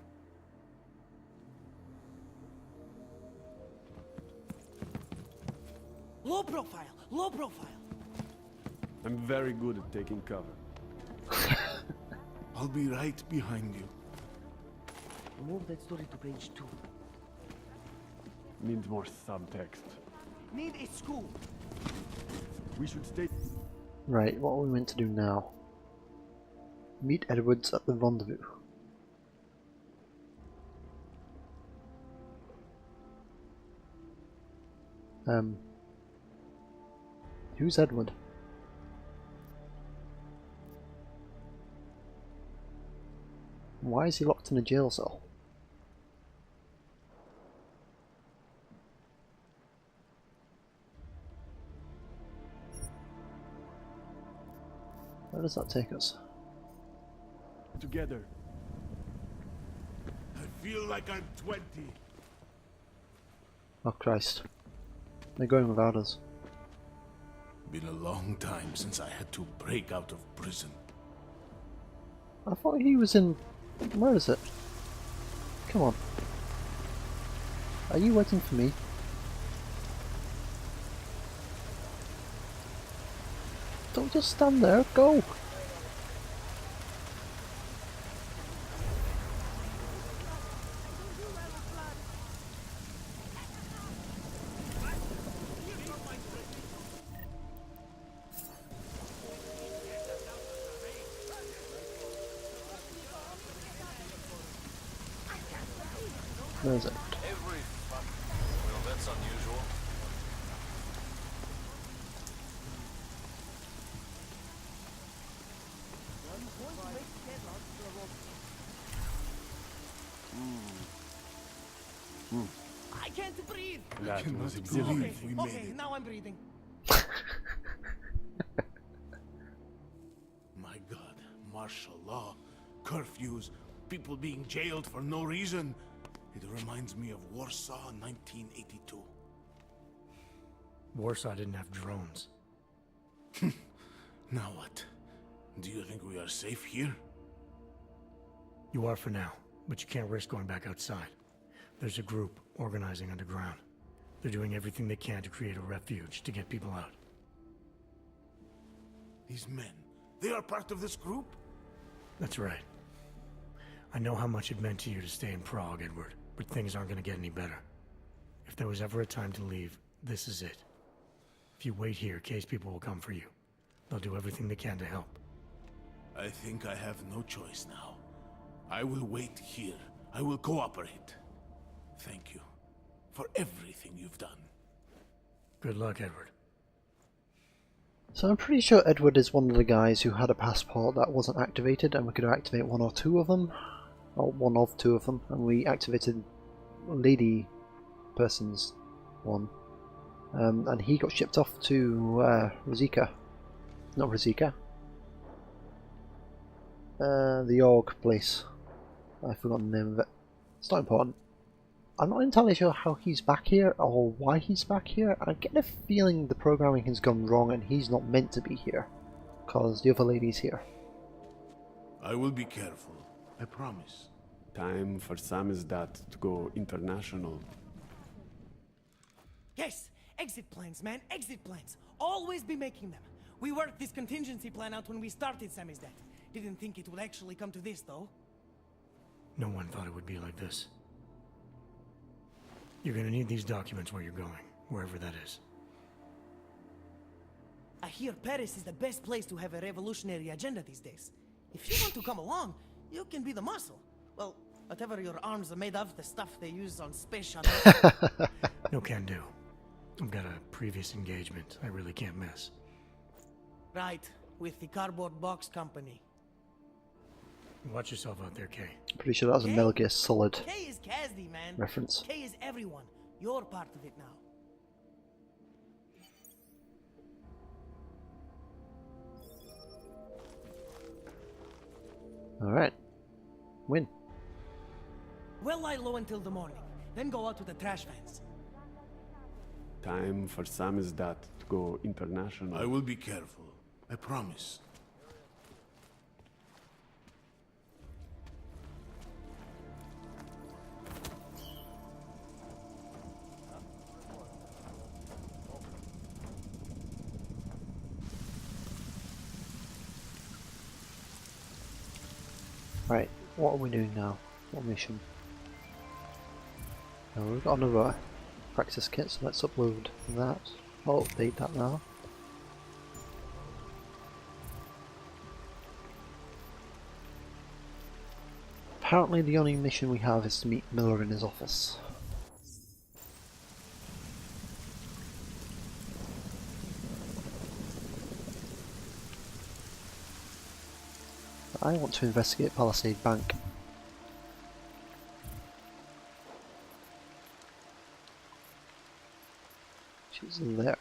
Low profile, low profile. I'm very good at taking cover. I'll be right behind you. Move that story to page 2. Needs more subtext. Need a school. We should stay. Right, what are we meant to do now? Meet Edwards at the rendezvous. Who's Edward? Why is he locked in a jail cell? Where does that take us? Together. I feel like I'm 20. Oh Christ. They're going without us. Been a long time since I had to break out of prison. I thought he was in... Where is it? Come on. Are you waiting for me? Don't just stand there, go! Where is it? Every fuck. Well, that's unusual. I can't breathe. I cannot Okay, believe we made okay, it. now I'm breathing. My God, martial law, curfews, people being jailed for no reason. It reminds me of Warsaw 1982. Warsaw didn't have drones. Now what? Do you think we are safe here? You are for now, but you can't risk going back outside. There's a group organizing underground. They're doing everything they can to create a refuge to get people out. These men, they are part of this group? That's right. I know how much it meant to you to stay in Prague, Edward, but things aren't going to get any better. If there was ever a time to leave, this is it. If you wait here, case people will come for you. They'll do everything they can to help. I think I have no choice now. I will wait here. I will cooperate. Thank you for everything you've done. Good luck, Edward. So I'm pretty sure Edward is one of the guys who had a passport that wasn't activated, and we could activate one or two of them. Or one of two of them, and we activated lady person's one. And he got shipped off to Rosika. Not Rosika. The org place. I've forgotten the name of it. It's not important. I'm not entirely sure how he's back here or why he's back here. I get a feeling the programming has gone wrong and he's not meant to be here. Because the other lady's here. I will be careful. I promise. Time for Samizdat to go international. Yes, exit plans, man, exit plans. Always be making them. We worked this contingency plan out when we started Samizdat. Didn't think it would actually come to this, though. No one thought it would be like this. You're gonna need these documents where you're going, wherever that is. I hear Paris is the best place to have a revolutionary agenda these days. If you want to come along, you can be the muscle. Well, whatever your arms are made of, the stuff they use on space shuttles. No can do. I've got a previous engagement I really can't miss. Right, with the cardboard box company. Watch yourself out there, Kay. Pretty sure that was a Metal Gear Solid K is Kazdi, man. reference. K is everyone. You're part of it now. Alright. Win. Well, lie low until the morning, then go out to the trash vans. Time for Samizdat to go international. I will be careful. I promise. Right, what are we doing now? What mission? Oh, we've got practice kit, so let's upload that. I'll update that now. Apparently the only mission we have is to meet Miller in his office. I want to investigate Palisade Bank. She's in there.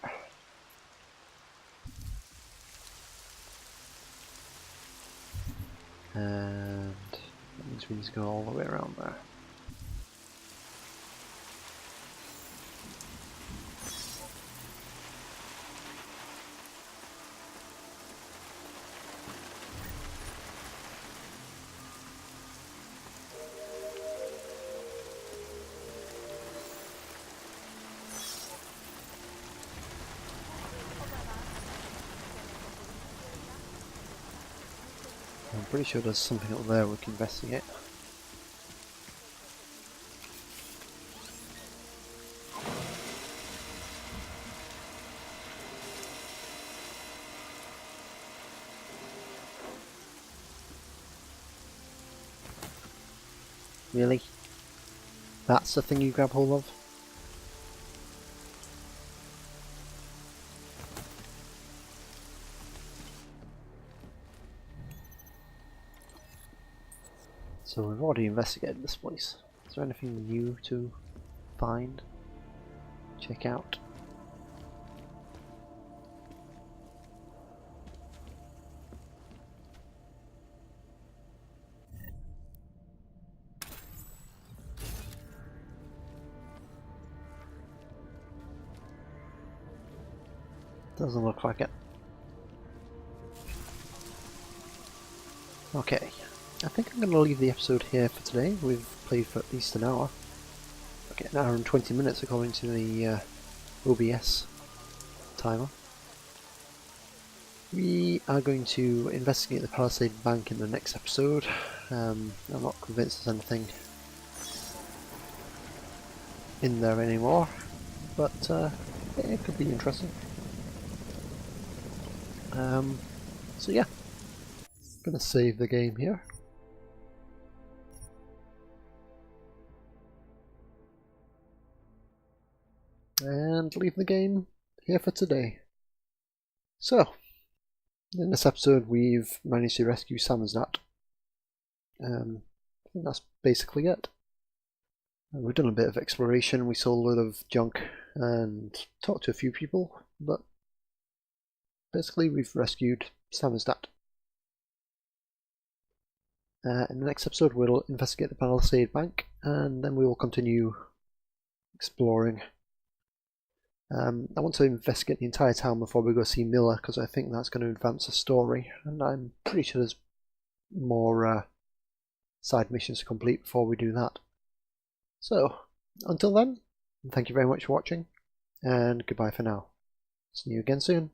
And that means we need to go all the way around there. I'm pretty sure there's something up there we can investigate. Really? That's the thing you grab hold of? So we've already investigated this place. Is there anything new to find? Check out? Doesn't look like it. Okay, I think I'm going to leave the episode here for today. We've played for at least an hour. Okay, an hour and 20 minutes according to the OBS timer. We are going to investigate the Palisade Bank in the next episode. I'm not convinced there's anything in there anymore, but it could be interesting. So yeah, I'm gonna save the game here. And leave the game here for today. So, in this episode we've managed to rescue Samizdat. I think that's basically it. We've done a bit of exploration, we saw a lot of junk and talked to a few people, but basically we've rescued Samizdat. In the next episode we'll investigate the Palisade Bank and then we will continue exploring. I want to investigate the entire town before we go see Miller because I think that's going to advance the story, and I'm pretty sure there's more side missions to complete before we do that. So, until then, thank you very much for watching, and goodbye for now. See you again soon.